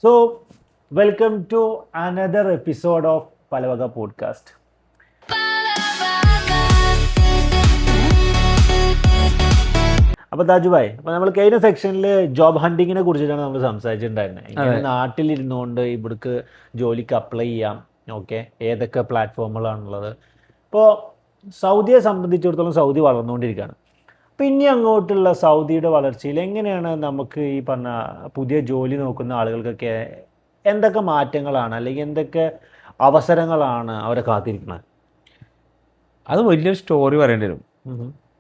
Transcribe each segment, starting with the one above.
So, welcome to another episode of Palavaga Podcast. അപ്പോൾ താജുഭായ്, അപ്പോൾ നമ്മൾ കഴിഞ്ഞ സെക്ഷനിൽ ജോബ് ഹണ്ടിങ്ങിനെ കുറിച്ചിട്ടാണ് നമ്മൾ സംസാരിച്ചിട്ടുണ്ടായിരുന്നത്. ഇങ്ങനെ നാട്ടിലിരുന്നുകൊണ്ട് ഇവിടേക്ക് ജോലിക്ക് അപ്ലൈ ചെയ്യാം, ഓക്കെ, ഏതൊക്കെ പ്ലാറ്റ്ഫോമുകളാണുള്ളത്. ഇപ്പോൾ സൗദിയെ സംബന്ധിച്ചിടത്തോളം സൗദി വളർന്നുകൊണ്ടിരിക്കുകയാണ്. അപ്പോൾ ഇനി അങ്ങോട്ടുള്ള സൗദിയുടെ വളർച്ചയിൽ എങ്ങനെയാണ് നമുക്ക് ഈ പറഞ്ഞ പുതിയ ജോലി നോക്കുന്ന ആളുകൾക്കൊക്കെ എന്തൊക്കെ മാറ്റങ്ങളാണ് അല്ലെങ്കിൽ എന്തൊക്കെ അവസരങ്ങളാണ് അവരെ കാത്തിരിക്കുന്നത്? അത് വലിയൊരു സ്റ്റോറി പറയേണ്ടി വരും.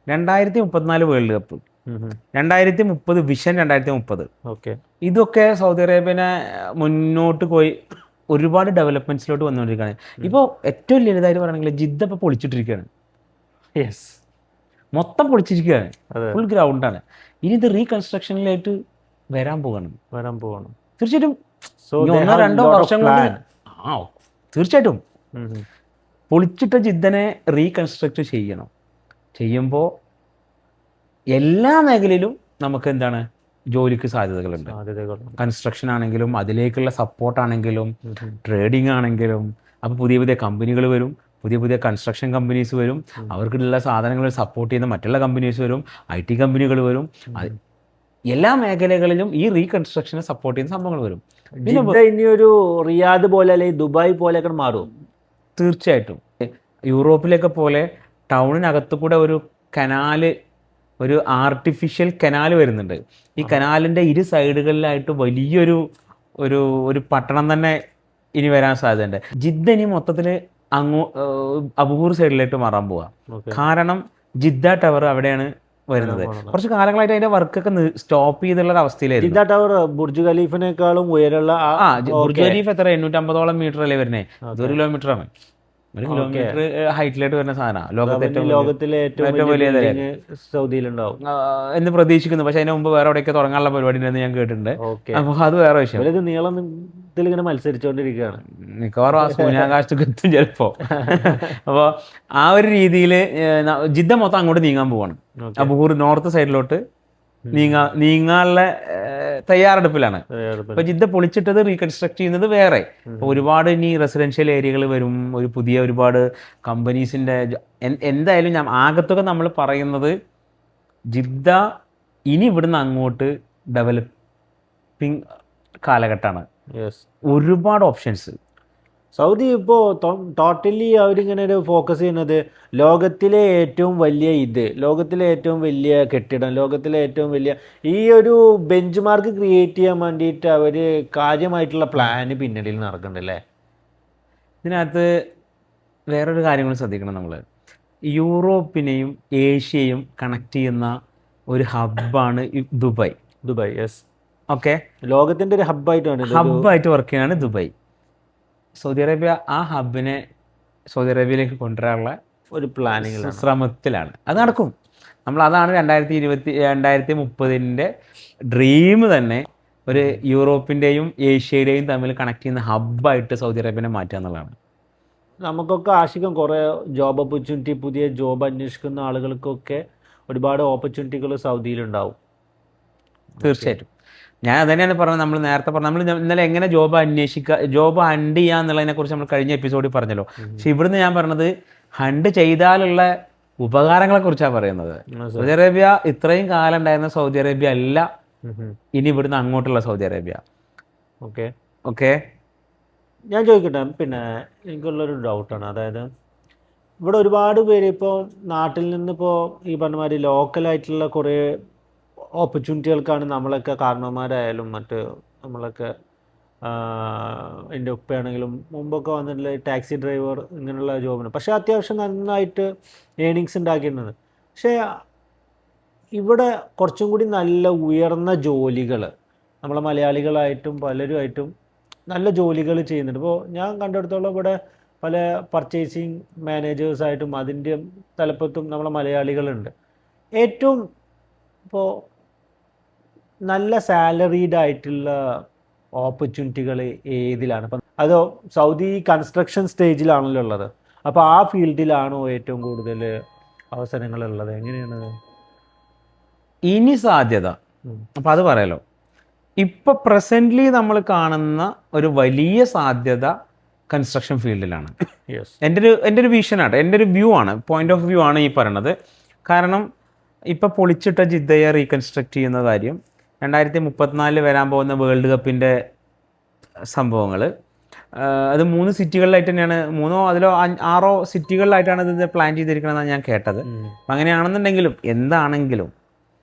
2034 വേൾഡ് കപ്പ്, 2030 വിഷൻ 2030, ഓക്കെ, ഇതൊക്കെ സൗദി അറേബ്യനെ മുന്നോട്ട് പോയി ഒരുപാട് ഡെവലപ്മെന്റ്സിലോട്ട് വന്നുകൊണ്ടിരിക്കുകയാണ്. ഇപ്പോൾ ഏറ്റവും ലളിതമായിട്ട് പറയുകയാണെങ്കിൽ ജിദ്ദ ഇപ്പോൾ പൊളിച്ചിട്ടിരിക്കുകയാണ്. യെസ്, മൊത്തം പൊളിച്ചിരിക്കുകയാണ്, ഫുൾ ഗ്രൗണ്ടാണ്. ഇനി ഇത് റീകൺസ്ട്രക്ഷനിലായിട്ട് വരാൻ പോവാണ്. തീർച്ചയായിട്ടും ഒന്നോ രണ്ടോ വർഷം കൊണ്ട് തീർച്ചയായിട്ടും പൊളിച്ചിട്ട ജിദ്ദനെ റീകൺസ്ട്രക്ട് ചെയ്യുമ്പോൾ എല്ലാ മേഖലയിലും നമുക്ക് എന്താണ് ജോലിക്ക് സാധ്യതകളുണ്ട്. കൺസ്ട്രക്ഷൻ ആണെങ്കിലും അതിലേക്കുള്ള സപ്പോർട്ടാണെങ്കിലും ട്രേഡിംഗ് ആണെങ്കിലും. അപ്പോൾ പുതിയ പുതിയ കമ്പനികൾ വരും, പുതിയ കൺസ്ട്രക്ഷൻ കമ്പനീസ് വരും, അവർക്കുള്ള സാധനങ്ങൾ സപ്പോർട്ട് ചെയ്യുന്ന മറ്റുള്ള കമ്പനീസ് വരും, IT കമ്പനികൾ വരും. എല്ലാ മേഖലകളിലും ഈ റീകൺസ്ട്രക്ഷനെ സപ്പോർട്ട് ചെയ്യുന്ന സംഭവങ്ങൾ വരും. പിന്നെ ഇനിയൊരു റിയാദ് പോലെ അല്ലെങ്കിൽ ദുബായ് പോലെയൊക്കെ മാറും. തീർച്ചയായിട്ടും യൂറോപ്പിലൊക്കെ പോലെ ടൗണിനകത്ത് കൂടെ ഒരു കനാല്, ഒരു ആർട്ടിഫിഷ്യൽ കനാല് വരുന്നുണ്ട്. ഈ കനാലിൻ്റെ ഇരു സൈഡുകളിലായിട്ട് വലിയൊരു ഒരു പട്ടണം തന്നെ ഇനി വരാൻ സാധ്യതയുണ്ട്. ജിദ്ദ ഇനി മൊത്തത്തിൽ അബൂർ സൈഡിലേക്ക് മാറാൻ പോവാ. കാരണം ജിദ്ദ ടവർ അവിടെയാണ് വരുന്നത്. കുറച്ച് കാലങ്ങളായിട്ട് അതിന്റെ വർക്കൊക്കെ സ്റ്റോപ്പ് ചെയ്തുള്ള അവസ്ഥയിലായിരുന്നു. ജിദ്ദ ടവർ ബുർജ് ഖലീഫിനേക്കാളും ഉയരമുള്ള ബുർജ് ഖലീഫ് എത്ര 850 മീറ്റർ അല്ലേ വരുന്നേ? 1 കിലോമീറ്റർ ആണ്. 1 കിലോമീറ്റർ ഹൈറ്റിലായിട്ട് വരുന്ന സാധനമാണ്. ലോകത്തിലെ ഏറ്റവും വലിയ സൗദിയിലുണ്ടാവും എന്ന് പ്രതീക്ഷിക്കുന്നു. പക്ഷെ അതിന് മുമ്പ് വേറെ എവിടെയൊക്കെ തുടങ്ങാനുള്ള പരിപാടി ഉണ്ടെന്ന് ഞാൻ കേട്ടിട്ടുണ്ട്. അപ്പോൾ അത് വേറെ വിഷയം. നീളത്തിൽ ഇങ്ങനെ മത്സരിച്ചുകൊണ്ടിരിക്കുകയാണ്. മിക്കവാറും ആ ശൂന്യാകാശത്തൊക്കെ എത്തും ചിലപ്പോൾ. അപ്പോൾ ആ ഒരു രീതിയിൽ ജിദ്ദ മൊത്തം അങ്ങോട്ട് നീങ്ങാൻ പോവാണ്. അബൂർ നോർത്ത് സൈഡിലോട്ട് നീങ്ങാനുള്ള തയ്യാറെടുപ്പിലാണ്. അപ്പൊ ജിദ്ദ പൊളിച്ചിട്ടത് റീകൺസ്ട്രക്ട് ചെയ്യുന്നത് വേറെ. അപ്പൊ ഒരുപാട് ഇനി റെസിഡൻഷ്യൽ ഏരിയകൾ വരും, ഒരു പുതിയ ഒരുപാട് കമ്പനീസിന്റെ. എന്തായാലും ഞാൻ ആകത്തൊക്കെ നമ്മൾ പറയുന്നത് ജിദ്ദ ഇനി ഇവിടുന്ന് അങ്ങോട്ട് ഡെവലപ്പിംഗ് കാലഘട്ടമാണ്. ഒരുപാട് ഓപ്ഷൻസ്. സൗദി ഇപ്പോൾ ടോട്ടലി അവരിങ്ങനെ ഒരു ഫോക്കസ് ചെയ്യുന്നത് ലോകത്തിലെ ഏറ്റവും വലിയ കെട്ടിടം, ലോകത്തിലെ ഏറ്റവും വലിയ ഈ ഒരു ബെഞ്ച് മാർക്ക് ക്രിയേറ്റ് ചെയ്യാൻ വേണ്ടിയിട്ട് അവർ കാര്യമായിട്ടുള്ള പ്ലാന് പിന്നണിയിൽ നടക്കുന്നുണ്ടല്ലേ. ഇതിനകത്ത് വേറൊരു കാര്യം കൂടി ശ്രദ്ധിക്കണം. നമ്മൾ യൂറോപ്പിനെയും ഏഷ്യയും കണക്ട് ചെയ്യുന്ന ഒരു ഹബ്ബാണ് ദുബായ്. യെസ്, ഓക്കെ, ലോകത്തിൻ്റെ ഒരു ഹബ്ബായിട്ട് വർക്ക് ചെയ്യാനാണ് ദുബായ്. സൗദി അറേബ്യ ആ ഹബിനെ സൗദി അറേബ്യയിലേക്ക് കൊണ്ടുവരാനുള്ള ഒരു പ്ലാനിങ് ശ്രമത്തിലാണ്. അത് നടക്കും. അതാണ് 2030 ഡ്രീം തന്നെ. ഒരു യൂറോപ്പിൻ്റെയും ഏഷ്യയുടെയും തമ്മിൽ കണക്ട് ചെയ്യുന്ന ഹബ്ബായിട്ട് സൗദി അറേബ്യനെ മാറ്റുക എന്നുള്ളതാണ്. നമുക്കൊക്കെ ആശിക്കും. കുറേ ജോബ് ഓപ്പർച്യൂണിറ്റി, പുതിയ ജോബ് അന്വേഷിക്കുന്ന ആളുകൾക്കൊക്കെ ഒരുപാട് ഓപ്പർച്യൂണിറ്റികൾ സൗദിയിലുണ്ടാവും. തീർച്ചയായിട്ടും. ഞാൻ അതന്നെയാണ് പറഞ്ഞത്. നമ്മൾ നേരത്തെ നമ്മൾ ഇന്നലെ എങ്ങനെ ജോബ് ഹണ്ട് ചെയ്യുക എന്നുള്ളതിനെ കുറിച്ച് നമ്മൾ കഴിഞ്ഞ എപ്പിസോഡിൽ പറഞ്ഞല്ലോ. പക്ഷെ ഇവിടുന്ന് ഞാൻ പറഞ്ഞത് ഹണ്ട് ചെയ്താലുള്ള ഉപകാരങ്ങളെ കുറിച്ചാണ് പറയുന്നത്. സൗദി അറേബ്യ ഇത്രയും കാലം ഉണ്ടായിരുന്ന സൗദി അറേബ്യ അല്ല ഇനി ഇവിടുന്ന് അങ്ങോട്ടുള്ള സൗദി അറേബ്യ. ഓക്കെ, ഞാൻ ചോദിക്കട്ടെ, പിന്നെ എനിക്കുള്ളൊരു ഡൗട്ടാണ്. അതായത് ഇവിടെ ഒരുപാട് പേര് ഇപ്പോൾ നാട്ടിൽ നിന്നിപ്പോൾ ഈ പറഞ്ഞ മാതിരി ലോക്കലായിട്ടുള്ള കുറേ ഓപ്പർച്യൂണിറ്റികൾക്കാണ് നമ്മളൊക്കെ കാരണവന്മാരായാലും നമ്മളൊക്കെ എൻ്റെ ഉപ്പയാണെങ്കിലും മുമ്പൊക്കെ വന്നിട്ടുള്ള ടാക്സി ഡ്രൈവർ ഇങ്ങനെയുള്ള ജോബിന്. പക്ഷേ അത്യാവശ്യം നന്നായിട്ട് ഏണിങ്സ് ഉണ്ടാക്കിയിട്ടുണ്ട്. പക്ഷേ ഇവിടെ കുറച്ചും കൂടി നല്ല ഉയർന്ന ജോലികൾ നമ്മളെ മലയാളികളായിട്ടും പലരുമായിട്ടും നല്ല ജോലികൾ ചെയ്യുന്നുണ്ട്. ഇപ്പോൾ ഞാൻ കണ്ടെടുത്തോളം ഇവിടെ പല പർച്ചേസിങ് മാനേജേഴ്സായിട്ടും അതിൻ്റെ തലപ്പത്തും നമ്മളെ മലയാളികളുണ്ട്. ഏറ്റവും ഇപ്പോൾ നല്ല സാലറീഡ് ആയിട്ടുള്ള ഓപ്പർച്യൂണിറ്റികൾ ഏതിലാണ്? അപ്പം അതോ സൗദി കൺസ്ട്രക്ഷൻ സ്റ്റേജിലാണല്ലോ ഉള്ളത്. അപ്പോൾ ആ ഫീൽഡിലാണോ ഏറ്റവും കൂടുതൽ അവസരങ്ങളുള്ളത്? എങ്ങനെയാണ് ഇനി സാധ്യത? അപ്പം അത് പറയാലോ. ഇപ്പോൾ പ്രസൻ്റ്ലി നമ്മൾ കാണുന്ന ഒരു വലിയ സാധ്യത കൺസ്ട്രക്ഷൻ ഫീൽഡിലാണ്. എൻ്റെ ഒരു വിഷനാണ്, എൻ്റെ ഒരു വ്യൂ ആണ്, പോയിന്റ് ഓഫ് വ്യൂ ആണ് ഈ പറയണത്. കാരണം ഇപ്പോൾ പൊളിച്ചിട്ട ജിദ്ദയെ റീകൺസ്ട്രക്ട് ചെയ്യുന്ന കാര്യം, 2034 വരാൻ പോകുന്ന വേൾഡ് കപ്പിൻ്റെ സംഭവങ്ങൾ, അത് 3 സിറ്റികളിലായിട്ട് തന്നെയാണ്, 3 അതിലോ 6 സിറ്റികളിലായിട്ടാണ് ഇത് പ്ലാൻ ചെയ്തിരിക്കണമെന്നാണ് ഞാൻ കേട്ടത്. അപ്പം അങ്ങനെയാണെന്നുണ്ടെങ്കിലും എന്താണെങ്കിലും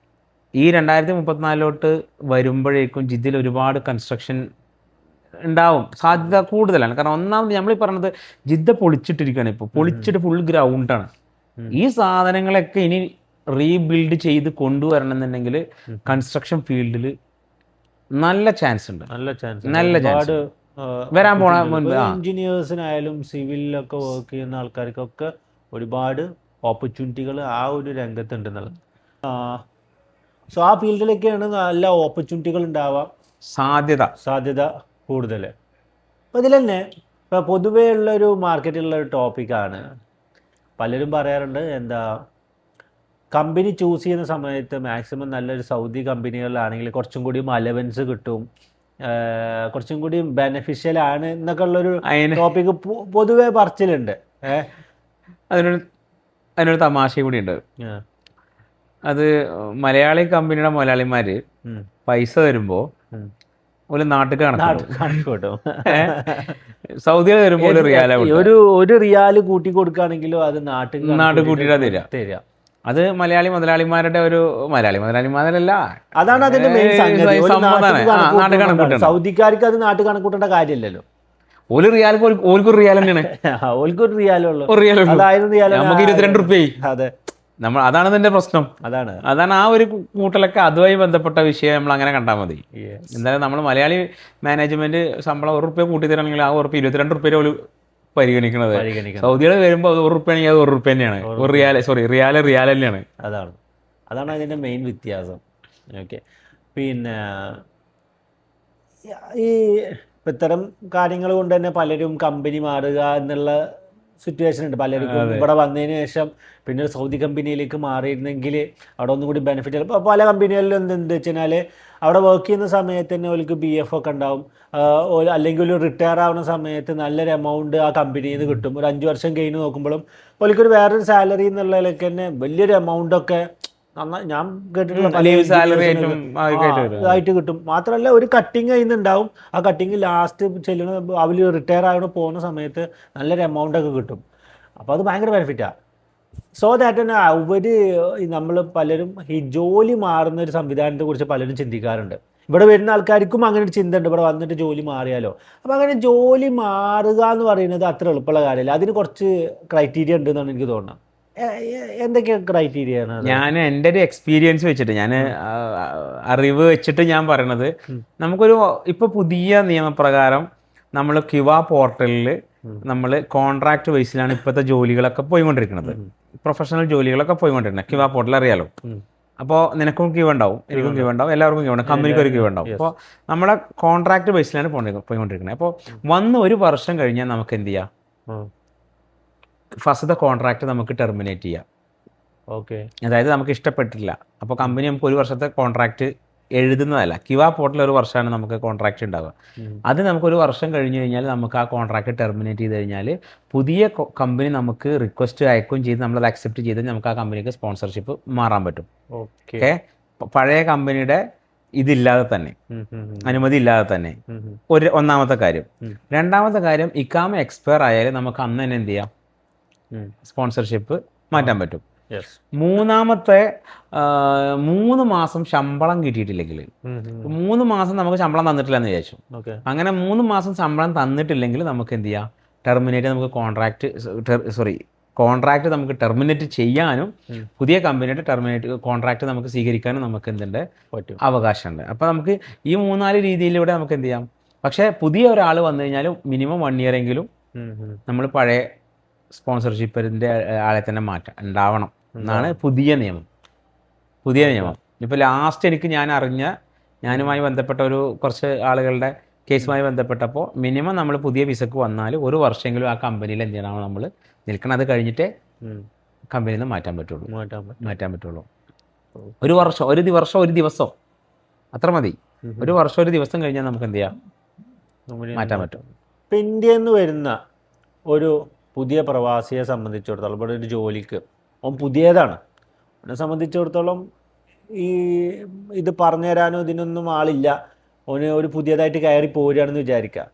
ഈ 2034 വരുമ്പോഴേക്കും ജിദ്ദയിൽ ഒരുപാട് കൺസ്ട്രക്ഷൻ ഉണ്ടാവും, സാധ്യത കൂടുതലാണ്. കാരണം ഒന്നാമത് നമ്മൾ ഈ പറഞ്ഞത് ജിദ്ദ പൊളിച്ചിട്ടിരിക്കുകയാണ്, ഇപ്പോൾ പൊളിച്ചിട്ട് ഫുൾ ഗ്രൗണ്ടാണ്. ഈ സാധനങ്ങളൊക്കെ ഇനി റീബിൽഡ് ചെയ്ത് കൊണ്ടുവരണമെന്നുണ്ടെങ്കിൽ കൺസ്ട്രക്ഷൻ ഫീൽഡിൽ നല്ല ചാൻസ് ഉണ്ട്, നല്ല ചാൻസ് വരാൻ പോണ മുൻപ്. എഞ്ചിനീയേഴ്സിനായാലും സിവിലിലൊക്കെ വർക്ക് ചെയ്യുന്ന ആൾക്കാർക്കൊക്കെ ഒരുപാട് ഓപ്പർച്യൂണിറ്റികൾ ആ ഒരു രംഗത്തുണ്ടെന്നുള്ളത്. സോ ആ ഫീൽഡിലൊക്കെയാണ് നല്ല ഓപ്പർച്യൂണിറ്റികൾ ഉണ്ടാവാം, സാധ്യത കൂടുതൽ. അപ്പോൾ ഇതിൽ തന്നെ ഇപ്പോൾ പൊതുവേ ഉള്ളൊരു മാർക്കറ്റിലുള്ളൊരു ടോപ്പിക്കാണ്, പലരും പറയാറുണ്ട്, എന്താ കമ്പനി ചൂസ് ചെയ്യുന്ന സമയത്ത് മാക്സിമം നല്ലൊരു സൗദി കമ്പനികളിലാണെങ്കിൽ കുറച്ചും കൂടി അലവൻസ് കിട്ടും, കുറച്ചും കൂടി ബെനഫിഷ്യൽ ആണ് എന്നൊക്കെ ഉള്ളൊരു ടോപ്പിക്ക് പൊതുവേ പറച്ചിലുണ്ട്. അതിനൊരു തമാശ കൂടി ഉണ്ട്. അത് മലയാളി കമ്പനിയുടെ മുതലാളിമാർ പൈസ തരുമ്പോൾ ഒരു നാട്ടിൽ കണക്കൂട്ടും, സൗദിയിൽ വരുമ്പോൾ ഒരു റിയാല് കൂട്ടി കൊടുക്കുകയാണെങ്കിലും അത് നാട്ടിൽ കൂട്ടിയിട്ടാ തരിക. അത് മലയാളി മുതലാളിമാരുടെ ഒരു മുതലാളിമാരല്ല, അതാണ് അതിന്റെ മെയിൻ നാട്ടിൽ കണക്കൂട്ടണം. സൗദിക്കാർക്ക് അത് നാട്ടിൽ കണക്കൂട്ടേണ്ട കാര്യമില്ലല്ലോ. ഒരു റിയാൽ ഓൽക്കൊരു റിയാൽ തന്നെയാണ്, ഓൽക്കൊരു റിയാലുള്ളൂ, നമുക്ക് 22 റുപ്യ. അതെ, അതാണ് ഇതിന്റെ പ്രശ്നം. അതാണ് ആ ഒരു കൂട്ടലൊക്കെ അതുമായി ബന്ധപ്പെട്ട വിഷയം നമ്മൾ അങ്ങനെ കണ്ടാൽ മതി. എന്തായാലും നമ്മൾ മലയാളി മാനേജ്മെന്റ് ശമ്പളം 1 റുപ്യ കൂട്ടി തരണമെങ്കിൽ ആ 1 റുപ്യ 22 റുപ്യ ഒരു പരിഗണിക്കുന്നത്. സൗദികൾ വരുമ്പോൾ അത് 1 റുപ്യ ആണെങ്കിൽ അത് 1 റുപ്യ തന്നെയാണ്, റിയാൽ തന്നെയാണ്. അതാണ് അതിന്റെ മെയിൻ വ്യത്യാസം. ഓക്കെ, പിന്നെ ഈ ഇത്തരം കാര്യങ്ങൾ കൊണ്ട് തന്നെ പലരും കമ്പനി മാറുക എന്നുള്ള സിറ്റുവേഷൻ ഉണ്ട് പലർക്കും. ഇവിടെ വന്നതിന് ശേഷം പിന്നെ സൗദി കമ്പനിയിലേക്ക് മാറിയിരുന്നെങ്കിൽ അവിടെ ഒന്നും കൂടി ബെനിഫിറ്റ്. ഇപ്പോൾ പല കമ്പനികളിലും എന്താ വെച്ച് കഴിഞ്ഞാൽ അവിടെ വർക്ക് ചെയ്യുന്ന സമയത്ത് തന്നെ അവർക്ക് BF ഒക്കെ ഉണ്ടാവും, അല്ലെങ്കിൽ ഒരു റിട്ടയർ ആവുന്ന സമയത്ത് നല്ലൊരു എമൗണ്ട് ആ കമ്പനിയിൽ നിന്ന് കിട്ടും. ഒരു 5 വർഷം കഴിഞ്ഞ് നോക്കുമ്പോഴും അവർക്ക് വേറൊരു സാലറി എന്നുള്ളതിലൊക്കെ തന്നെ വലിയൊരു എമൗണ്ടൊക്കെ ഞാൻ കേട്ടിട്ടുള്ള ആയിട്ട് കിട്ടും. മാത്രമല്ല ഒരു കട്ടിങ് അതിന്നുണ്ടാവും, ആ കട്ടിങ് ലാസ്റ്റ് ചെല്ലുന്ന അവർ റിട്ടയർ ആയതുകൊണ്ട് പോകുന്ന സമയത്ത് നല്ലൊരു എമൗണ്ട് ഒക്കെ കിട്ടും. അപ്പോൾ അത് ഭയങ്കര ബെനിഫിറ്റാണ്. സോ ദാറ്റ് തന്നെ നമ്മൾ പലരും ഈ ജോലി മാറുന്ന ഒരു സംവിധാനത്തെ കുറിച്ച് പലരും ചിന്തിക്കാറുണ്ട്. ഇവിടെ വരുന്ന ആൾക്കാർക്കും അങ്ങനെ ഒരു ചിന്ത ഉണ്ട്, ഇവിടെ വന്നിട്ട് ജോലി മാറിയാലോ. അപ്പോൾ അങ്ങനെ ജോലി മാറുക എന്ന് പറയുന്നത് അത്ര എളുപ്പമുള്ള കാര്യമില്ല, അതിന് കുറച്ച് ക്രൈറ്റീരിയ ഉണ്ട് എന്നാണ് എനിക്ക് തോന്നുന്നത്. എന്തൊക്കെ ക്രൈറ്റീരിയ ആണ്? ഞാൻ എൻ്റെ ഒരു എക്സ്പീരിയൻസ് വെച്ചിട്ട്, ഞാൻ അറിവ് വെച്ചിട്ട് ഞാൻ പറയണത്, നമുക്കൊരു ഇപ്പോൾ പുതിയ നിയമപ്രകാരം നമ്മൾ കിവ പോർട്ടലിൽ നമ്മൾ കോൺട്രാക്ട് ബേസിലാണ് ഇപ്പോഴത്തെ ജോലികളൊക്കെ പോയിക്കൊണ്ടിരിക്കുന്നത്, പ്രൊഫഷണൽ ജോലികളൊക്കെ പോയിക്കൊണ്ടിരിക്കുന്നത്. കിവ പോർട്ടൽ അറിയാലോ. അപ്പോൾ നിനക്കും ക്യൂ ഉണ്ടാവും, എനിക്കും ക്യൂ ഉണ്ടാവും, എല്ലാവർക്കും ക്യൂ ഉണ്ടാവും, കമ്പനിക്ക് ഒരു ക്യൂ ഉണ്ടാവും. അപ്പോൾ നമ്മളെ കോൺട്രാക്ട് ബേസിലാണ് പോയിക്കൊണ്ടിരിക്കുന്നത്. അപ്പോൾ 1 വർഷം കഴിഞ്ഞാൽ നമുക്ക് എന്ത് ചെയ്യാം, ഫസ്റ്റത്തെ കോൺട്രാക്ട് നമുക്ക് ടെർമിനേറ്റ് ചെയ്യാം. ഓക്കെ, അതായത് നമുക്ക് ഇഷ്ടപ്പെട്ടില്ല, അപ്പോൾ കമ്പനി നമുക്ക് 1 വർഷത്തെ കോൺട്രാക്ട് എഴുതുന്നതല്ല, കിവ പോർട്ടൽ 1 വർഷമാണ് നമുക്ക് കോൺട്രാക്ട് ഉണ്ടാവുക. അത് നമുക്ക് 1 വർഷം കഴിഞ്ഞ് കഴിഞ്ഞാൽ നമുക്ക് ആ കോൺട്രാക്ട് ടെർമിനേറ്റ് ചെയ്ത് കഴിഞ്ഞാൽ പുതിയ കമ്പനി നമുക്ക് റിക്വസ്റ്റ് അയക്കുകയും ചെയ്ത് നമ്മളത് അക്സെപ്റ്റ് ചെയ്ത് നമുക്ക് ആ കമ്പനിക്ക് സ്പോൺസർഷിപ്പ് മാറാൻ പറ്റും. ഓക്കെ, പഴയ കമ്പനിയുടെ ഇതില്ലാതെ തന്നെ, അനുമതി ഇല്ലാതെ തന്നെ. ഒന്നാമത്തെ കാര്യം. രണ്ടാമത്തെ കാര്യം, ഇക്കാമ എക്സ്പയർ ആയാലും നമുക്ക് അന്ന് തന്നെ എന്ത് ചെയ്യാം, സ്പോൺസർഷിപ്പ് മാറ്റാൻ പറ്റും. മൂന്നാമത്തെ 3 മാസം ശമ്പളം കിട്ടിയിട്ടില്ലെങ്കിൽ, 3 മാസം നമുക്ക് ശമ്പളം തന്നിട്ടില്ല എന്ന് വിചാരിച്ചു, അങ്ങനെ 3 മാസം ശമ്പളം തന്നിട്ടില്ലെങ്കിൽ നമുക്ക് എന്ത് ചെയ്യാം, നമുക്ക് കോൺട്രാക്ട് നമുക്ക് ടെർമിനേറ്റ് ചെയ്യാനും പുതിയ കമ്പനിയുടെ കോൺട്രാക്ട് നമുക്ക് സ്വീകരിക്കാനും നമുക്ക് എന്തുണ്ട്, അവകാശമുണ്ട്. അപ്പോൾ നമുക്ക് ഈ 3-4 രീതിയിലൂടെ നമുക്ക് എന്ത് ചെയ്യാം. പക്ഷേ പുതിയ ഒരാൾ വന്നു കഴിഞ്ഞാൽ മിനിമം 1 ഇയർ എങ്കിലും നമ്മൾ പഴയ സ്പോൺസർഷിപ്പിൻ്റെ ആളെ തന്നെ ഉണ്ടാവണം എന്നാണ് പുതിയ നിയമം. ഇപ്പോൾ ലാസ്റ്റ് എനിക്ക് ഞാനുമായി ബന്ധപ്പെട്ട കുറച്ച് ആളുകളുടെ കേസുമായി ബന്ധപ്പെട്ടപ്പോൾ മിനിമം നമ്മൾ പുതിയ വിസക്ക് വന്നാൽ 1 വർഷമെങ്കിലും ആ കമ്പനിയിൽ എന്ത് ചെയ്യണം, നമ്മൾ നിൽക്കണം. അത് കഴിഞ്ഞിട്ടേ കമ്പനിയിൽ നിന്ന് മാറ്റാൻ പറ്റുള്ളൂ. 1 വർഷം, 1 ദിവസം അത്ര മതി. ഒരു വർഷം ഒരു ദിവസം കഴിഞ്ഞാൽ നമുക്ക് എന്ത് ചെയ്യാം, മാറ്റാൻ പറ്റും. ഇപ്പം ഇന്ത്യയിൽ നിന്ന് വരുന്ന ഒരു പുതിയ പ്രവാസിയെ സംബന്ധിച്ചിടത്തോളം ഇവിടെ ഒരു ജോലിക്ക് അവൻ പുതിയതാണ്, അവനെ സംബന്ധിച്ചിടത്തോളം ഈ ഇത് പറഞ്ഞു തരാനോ ഇതിനൊന്നും ആളില്ല, ഓന് ഒരു പുതിയതായിട്ട് കയറി പോരുകയാണെന്ന് വിചാരിക്കുക.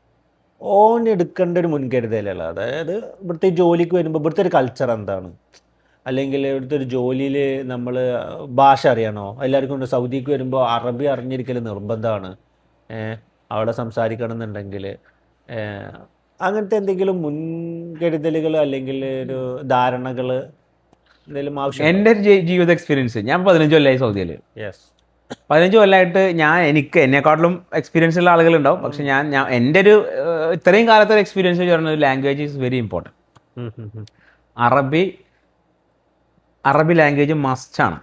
ഓൻ എടുക്കേണ്ട ഒരു മുൻകരുതലുള്ള, അതായത് ഇവിടുത്തെ ജോലിക്ക് വരുമ്പോൾ ഇവിടുത്തെ ഒരു കൾച്ചർ എന്താണ്, അല്ലെങ്കിൽ ഇവിടുത്തെ ഒരു ജോലിയിൽ നമ്മൾ ഭാഷ അറിയണോ, എല്ലാവർക്കും ഉണ്ട് സൗദിക്ക് വരുമ്പോൾ അറബി അറിഞ്ഞിരിക്കൽ നിർബന്ധമാണ്, അവിടെ സംസാരിക്കണം എന്നുണ്ടെങ്കിൽ അങ്ങനത്തെ എന്തെങ്കിലും മുൻകരുതലുകൾ അല്ലെങ്കിൽ ഒരു ധാരണകൾ എന്തെങ്കിലും ആവശ്യം? എൻ്റെ ഒരു ജീവിത എക്സ്പീരിയൻസ്, ഞാൻ 15 കൊല്ലമായി സൗദിയിൽ. യെസ്, 15 കൊല്ലമായിട്ട് എനിക്ക് എന്നെക്കാട്ടിലും എക്സ്പീരിയൻസ് ഉള്ള ആളുകളുണ്ടാവും, പക്ഷെ ഞാൻ എൻ്റെ ഒരു ഇത്രയും കാലത്തെ ഒരു എക്സ്പീരിയൻസ് പറയുന്നത് ലാംഗ്വേജ് ഈസ് വെരി ഇമ്പോർട്ടൻറ്റ്. അറബി ലാംഗ്വേജ് മസ്റ്റാണ്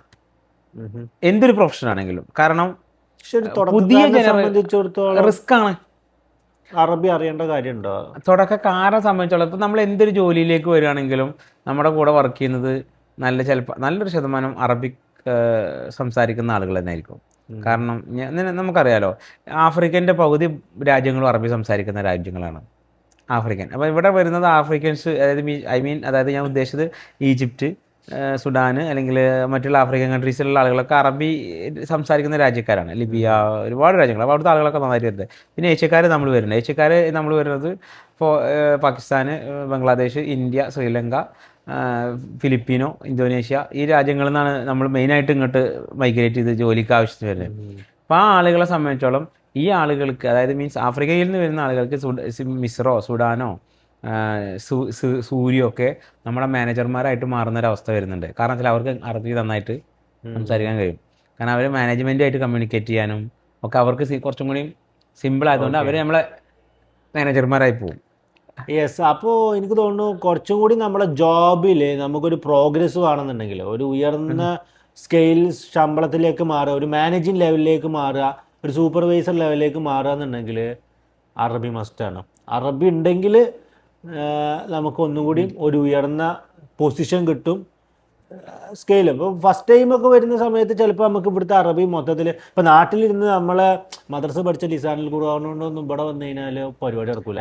എന്തൊരു പ്രൊഫഷൻ ആണെങ്കിലും. കാരണം പുതിയ സംബന്ധിച്ചിടത്തോളം റിസ്ക് ആണ്, അറബി അറിയേണ്ട കാര്യമുണ്ടോ? തുടക്കക്കാരെ സംബന്ധിച്ചോളം ഇപ്പം നമ്മൾ എന്തൊരു ജോലിയിലേക്ക് വരികയാണെങ്കിലും നമ്മുടെ കൂടെ വർക്ക് ചെയ്യുന്നത് നല്ലൊരു ശതമാനം അറബിക് സംസാരിക്കുന്ന ആളുകൾ തന്നെ ആയിരിക്കും. കാരണം നമുക്കറിയാലോ, ആഫ്രിക്കൻ്റെ പകുതി രാജ്യങ്ങളും അറബി സംസാരിക്കുന്ന രാജ്യങ്ങളാണ് ആഫ്രിക്കൻ. അപ്പോൾ ഇവിടെ വരുന്നത് ആഫ്രിക്കൻസ്, അതായത് ഞാൻ ഉദ്ദേശിച്ചത് ഈജിപ്റ്റ്, സുഡാൻ അല്ലെങ്കിൽ മറ്റുള്ള ആഫ്രിക്കൻ കൺട്രീസിലുള്ള ആളുകളൊക്കെ അറബി സംസാരിക്കുന്ന രാജ്യക്കാരാണ്. ലിബിയ, ഒരുപാട് രാജ്യങ്ങൾ. അപ്പോൾ അവിടുത്തെ ആളുകളൊക്കെ നന്നായിട്ട് വരുന്നത്. പിന്നെ ഏഷ്യക്കാർ നമ്മൾ വരുന്നത് ഇപ്പോൾ Pakistan, Bangladesh, India, Sri Lanka, Filipino, Indonesia, ഈ രാജ്യങ്ങളിൽ നിന്നാണ് നമ്മൾ മെയിനായിട്ട് ഇങ്ങോട്ട് മൈഗ്രേറ്റ് ചെയ്ത് ജോലിക്ക് ആവശ്യത്തിന് വരുന്നത്. അപ്പോൾ ആ ആളുകളെ സംബന്ധിച്ചോളം ഈ ആളുകൾക്ക്, അതായത് മീൻസ് ആഫ്രിക്കയിൽ നിന്ന് വരുന്ന ആളുകൾക്ക് മിസ്രോ, സുഡാനോ, സൂര്യമൊക്കെ നമ്മുടെ മാനേജർമാരായിട്ട് മാറുന്നൊരവസ്ഥ വരുന്നുണ്ട്. കാരണം വെച്ചാൽ അവർക്ക് അറബി നന്നായിട്ട് സംസാരിക്കാൻ കഴിയും. കാരണം അവർ മാനേജ്മെൻറ്റുമായിട്ട് കമ്മ്യൂണിക്കേറ്റ് ചെയ്യാനും ഒക്കെ അവർക്ക് കുറച്ചും കൂടി സിമ്പിൾ ആയതുകൊണ്ട് അവർ നമ്മളെ മാനേജർമാരായി പോകും. യെസ്, അപ്പോൾ എനിക്ക് തോന്നുന്നു കുറച്ചും കൂടി നമ്മളെ ജോബിൽ നമുക്കൊരു പ്രോഗ്രസ് വേണമെന്നുണ്ടെങ്കിൽ, ഒരു ഉയർന്ന സ്കെയിൽ ശമ്പളത്തിലേക്ക് മാറുക, ഒരു മാനേജിങ് ലെവലിലേക്ക് മാറുക, ഒരു സൂപ്പർവൈസർ ലെവലിലേക്ക് മാറുക എന്നുണ്ടെങ്കിൽ അറബി മസ്റ്റാണ്. അറബി ഉണ്ടെങ്കിൽ നമുക്ക് ഒന്നുകൂടി ഒരു ഉയർന്ന പൊസിഷൻ കിട്ടും, സ്കെയിൽ. ഇപ്പോൾ ഫസ്റ്റ് ടൈമൊക്കെ വരുന്ന സമയത്ത് ചിലപ്പോൾ നമുക്ക് ഇവിടുത്തെ അറബി മൊത്തത്തിൽ, ഇപ്പോൾ നാട്ടിലിരുന്ന് നമ്മളെ മദ്രസ പഠിച്ച ലിസാനിൽ കൂടാവുന്നതുകൊണ്ടൊന്നും ഇവിടെ വന്നു കഴിഞ്ഞാൽ പരിപാടി നടക്കൂല.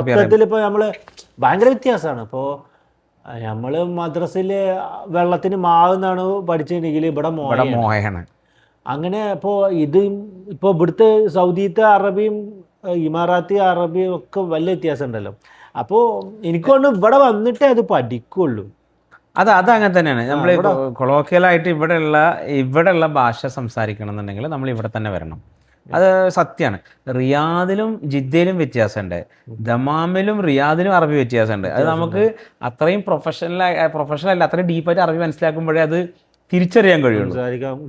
മൊത്തത്തിൽ ഇപ്പോൾ നമ്മൾ ഭയങ്കര വ്യത്യാസമാണ്. ഇപ്പോൾ നമ്മൾ മദ്രസയിൽ വെള്ളത്തിന് മാവെന്നാണ് പഠിച്ചിട്ടുണ്ടെങ്കിൽ ഇവിടെ മോയാണ്. അങ്ങനെ ഇപ്പോൾ ഇപ്പോൾ ഇവിടുത്തെ സൗദിത്തെ അറബിയും ഇമാറാത്തി അറബിയും ഒക്കെ വലിയ വ്യത്യാസം ഉണ്ടല്ലോ. അപ്പോൾ എനിക്കൊണ്ട് ഇവിടെ വന്നിട്ടേ അത് പഠിക്കുള്ളൂ. അതങ്ങനെ തന്നെയാണ്. നമ്മൾ കൊളോക്കിയലായിട്ട് ഇവിടെയുള്ള ഭാഷ സംസാരിക്കണം എന്നുണ്ടെങ്കിൽ നമ്മൾ ഇവിടെ തന്നെ വരണം. അത് സത്യമാണ്. റിയാദിലും ജിദ്ദയിലും വ്യത്യാസമുണ്ട്, ദമാമിലും റിയാദിലും അറബി വ്യത്യാസമുണ്ട്. അത് നമുക്ക് അത്രയും പ്രൊഫഷണൽ അത്രയും ഡീപ്പായിട്ട് അറബി മനസ്സിലാക്കുമ്പോഴേ അത് തിരിച്ചറിയാൻ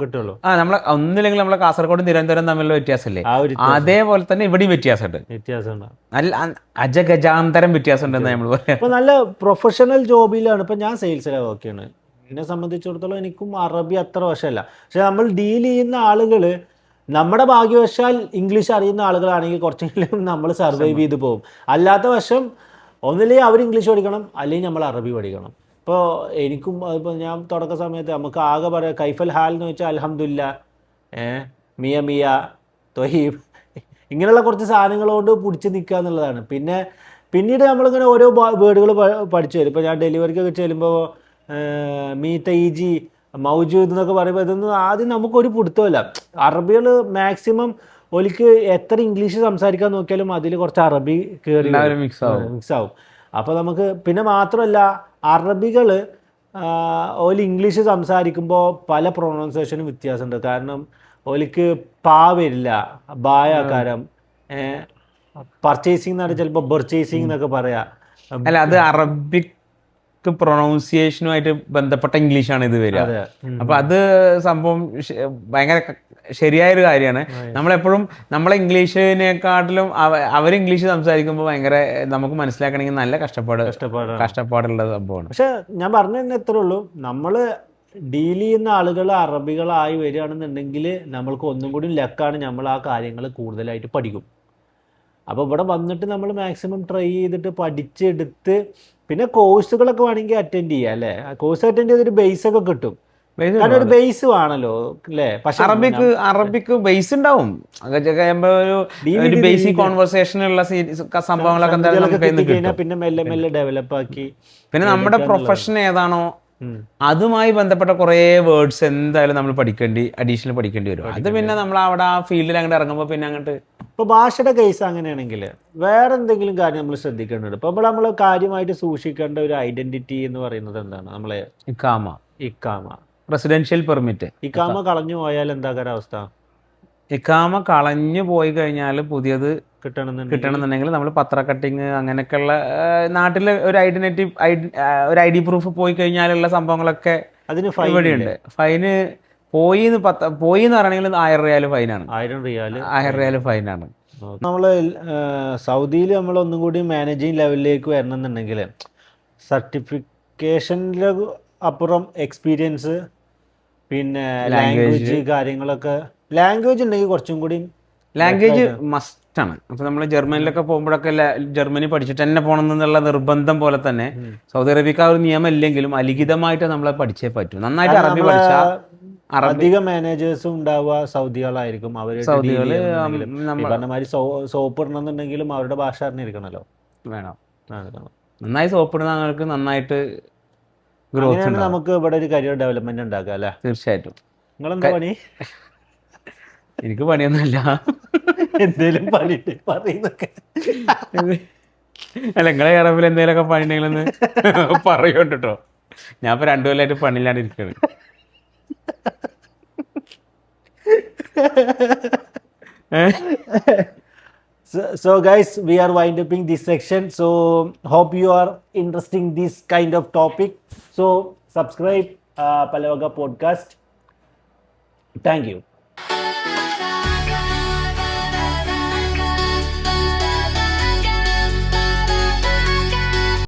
കിട്ടുള്ളൂ. നമ്മളെ ഒന്നില്ലെങ്കിൽ നമ്മളെ കാസർഗോഡും തിരുവനന്തപുരം തമ്മിലുള്ള വ്യത്യാസമല്ലേ, അതേപോലെ തന്നെ ഇവിടെയും വ്യത്യാസമുണ്ട്. നല്ല അജഗജാന്തരം വ്യത്യാസമുണ്ടെന്ന് നമ്മൾ പറയാം. ഇപ്പൊ നല്ല പ്രൊഫഷണൽ ജോബിലാണ്. ഇപ്പൊ ഞാൻ സെയിൽസിലാണ് വർക്കാണ്. എന്നെ സംബന്ധിച്ചിടത്തോളം എനിക്കും അറബി അത്ര വശമല്ല. പക്ഷെ നമ്മൾ ഡീൽ ചെയ്യുന്ന ആളുകൾ നമ്മുടെ ഭാഗ്യവശാൽ ഇംഗ്ലീഷ് അറിയുന്ന ആളുകളാണെങ്കിൽ കുറച്ചെങ്കിലും നമ്മൾ സർവൈവ് ചെയ്ത് പോകും. അല്ലാത്ത വശം ഒന്നില്ലെങ്കിൽ അവർ ഇംഗ്ലീഷ് പഠിക്കണം, അല്ലെങ്കിൽ നമ്മൾ അറബി പഠിക്കണം. ഇപ്പോൾ എനിക്കും ഇപ്പോൾ ഞാൻ തുടക്ക സമയത്ത് നമുക്ക് ആകെ പറയാം കൈഫൽ ഹാൽ എന്ന് വെച്ചാൽ അൽഹംദുലില്ലാ, മിയ മിയ തൊഹീബ്, ഇങ്ങനെയുള്ള കുറച്ച് സാധനങ്ങളോട് പിടിച്ച് നിൽക്കുക എന്നുള്ളതാണ്. പിന്നീട് നമ്മളിങ്ങനെ ഓരോ വേർഡുകൾ പഠിച്ചു വരും. ഇപ്പോൾ ഞാൻ ഡെലിവറിക്കൊക്കെ ചെല്ലുമ്പോൾ മീ തൈജി മൗജൂദ് എന്നൊക്കെ പറയുമ്പോൾ ഇതൊന്നും ആദ്യം നമുക്കൊരു പിടുത്തമല്ല. അറബികൾ മാക്സിമം ഒലിക്ക് എത്ര ഇംഗ്ലീഷ് സംസാരിക്കാൻ നോക്കിയാലും അതിൽ കുറച്ച് അറബി കയറി മിക്സ് ആവും. അപ്പോൾ നമുക്ക് പിന്നെ മാത്രമല്ല അറബികൾ ഓല് ഇംഗ്ലീഷ് സംസാരിക്കുമ്പോൾ പല പ്രൊണൗൺസിയേഷനും വ്യത്യാസമുണ്ട്. കാരണം ഓലിക്ക് പാ വരില്ല, ബായാകാരം, പർച്ചേസിങ് എന്ന് പറഞ്ഞാൽ ചിലപ്പോൾ ബർച്ചേസിങ് എന്നൊക്കെ പറയാം. അല്ല, അത് അറബിക് പ്രൊണൗൺസിയേഷനുമായിട്ട് ബന്ധപ്പെട്ട ഇംഗ്ലീഷാണ് ഇത് വരിക. അപ്പൊ അത് സംഭവം ഭയങ്കര ശരിയായൊരു കാര്യമാണ്. നമ്മളെപ്പോഴും നമ്മളെ ഇംഗ്ലീഷിനെക്കാട്ടിലും അവർ ഇംഗ്ലീഷ് സംസാരിക്കുമ്പോൾ ഭയങ്കര നമുക്ക് മനസ്സിലാക്കണമെങ്കിൽ നല്ല കഷ്ടപ്പാടുള്ള സംഭവമാണ്. പക്ഷെ ഞാൻ പറഞ്ഞു തന്നെ എത്രേ ഉള്ളൂ, നമ്മൾ ഡീൽ ചെയ്യുന്ന ആളുകൾ അറബികളായി വരികയാണെന്നുണ്ടെങ്കിൽ നമ്മൾക്ക് ഒന്നും കൂടി ലക്കാണ്, നമ്മൾ ആ കാര്യങ്ങൾ കൂടുതലായിട്ട് പഠിക്കും. അപ്പോൾ ഇവിടെ വന്നിട്ട് നമ്മൾ മാക്സിമം ട്രൈ ചെയ്തിട്ട് പഠിച്ചെടുത്ത് പിന്നെ കോഴ്സുകളൊക്കെ വേണമെങ്കിൽ അറ്റൻഡ് ചെയ്യുക അല്ലേ. കോഴ്സ് അറ്റൻഡ് ചെയ്തൊരു ബേസൊക്കെ കിട്ടും. കാരണം ഒരു ബേസ് വേണല്ലോ അല്ലേ? പക്ഷെ അറബിക് ബേസ് ഉണ്ടാവും. ഒരു ബേസിക് കോൺവെർസേഷനുള്ള സംഭവങ്ങളൊക്കെ പിന്നെ മെല്ലെ മെല്ലെ ഡെവലപ്പ് ആക്കി. പിന്നെ നമ്മുടെ പ്രൊഫഷൻ ഏതാണോ അതുമായി ബന്ധപ്പെട്ട കുറേ വേർഡ്സ് എന്തായാലും നമ്മൾ അഡീഷണൽ പഠിക്കേണ്ടി വരും. അത് പിന്നെ നമ്മൾ അവിടെ ആ ഫീൽഡിൽ അങ്ങോട്ട് ഇറങ്ങുമ്പോൾ പിന്നെ അങ്ങോട്ട്. ഇപ്പോൾ ഭാഷയുടെ കേസ് അങ്ങനെയാണെങ്കിൽ വേറെ എന്തെങ്കിലും കാര്യം നമ്മൾ ശ്രദ്ധിക്കേണ്ടത്? ഇപ്പോൾ നമ്മൾ കാര്യമായിട്ട് സൂക്ഷിക്കേണ്ട ഒരു ഐഡന്റിറ്റി എന്ന് പറയുന്നത് എന്താണ്? നമ്മളെ ഇക്കാമ റെസിഡൻഷ്യൽ പെർമിറ്റ്. ഇക്കാമ കളഞ്ഞു പോയാൽ എന്താ അവസ്ഥ? ഇക്കാമ കളഞ്ഞു പോയി കഴിഞ്ഞാൽ പുതിയത് കിട്ടണമെന്നുണ്ടെങ്കിൽ നമ്മൾ പത്ര കട്ടിങ് അങ്ങനെയൊക്കെയുള്ള നാട്ടിൽ ഒരു ഒരു ഐ ഡി പ്രൂഫ് പോയി കഴിഞ്ഞാലുള്ള സംഭവങ്ങളൊക്കെ അതിന് ഇവിടെയുണ്ട്. ഫൈന് പോയി എന്ന് പറയണമെങ്കിൽ 1000 റിയാൽ ഫൈനാണ്. 1000 റിയാൽ ഫൈനാണ്. നമ്മൾ സൗദിയിൽ നമ്മൾ ഒന്നും കൂടി മാനേജിങ് ലെവലിലേക്ക് വരണമെന്നുണ്ടെങ്കിൽ സർട്ടിഫിക്കേഷനിൽ അപ്പുറം എക്സ്പീരിയൻസ്, പിന്നെ ലാംഗ്വേജ് കാര്യങ്ങളൊക്കെ. ലാംഗ്വേജ് ഉണ്ടെങ്കിൽ കുറച്ചും കൂടി ലാംഗ്വേജ് മസ്റ്റാണ്. അപ്പോൾ നമ്മൾ ജർമ്മനിലൊക്കെ പോകുമ്പോഴൊക്കെ ജർമ്മനി പഠിച്ചിട്ട് തന്നെ പോകണം എന്നുള്ള നിർബന്ധം പോലെ തന്നെ സൗദി അറേബ്യക്ക് ആ ഒരു നിയമം ഇല്ലെങ്കിലും അലിഖിതമായിട്ട് നമ്മളെ പഠിച്ചേ പറ്റൂ. നന്നായിട്ട് അറബി പഠിച്ചാൽ അധിക മാനേജേഴ്സും ഉണ്ടാവുക സൗദികളായിരിക്കും. പറഞ്ഞമാതിരി സോപ്പ് ഇടണമെന്നുണ്ടെങ്കിലും അവരുടെ ഭാഷ അറിഞ്ഞിരിക്കണല്ലോ. വേണം. നന്നായി സോപ്പ് ഇടുന്ന ആൾക്ക് നന്നായിട്ട് നമുക്ക് ഇവിടെ ഒരു കരിയർ ഡെവലപ്മെന്റ് ഉണ്ടാക്കാം അല്ലേ? തീർച്ചയായിട്ടും. നിങ്ങളെന്താ പണി? എനിക്ക് പണിയൊന്നുമില്ല. എന്തേലും പണി പറയുന്നൊക്കെ അല്ല, നിങ്ങളെ അറബിൽ എന്തെങ്കിലുമൊക്കെ പണി ഉണ്ടെങ്കിലൊന്ന് പറയുന്നുണ്ട് കേട്ടോ. ഞാൻ ഇപ്പൊ 2 കൊല്ലമായിട്ട് പണിയിലാണ് ഇരിക്കുന്നത്. So guys, we are wind upping this section. So hope you are interesting this kind of topic. So subscribe Palavaga podcast. Thank you.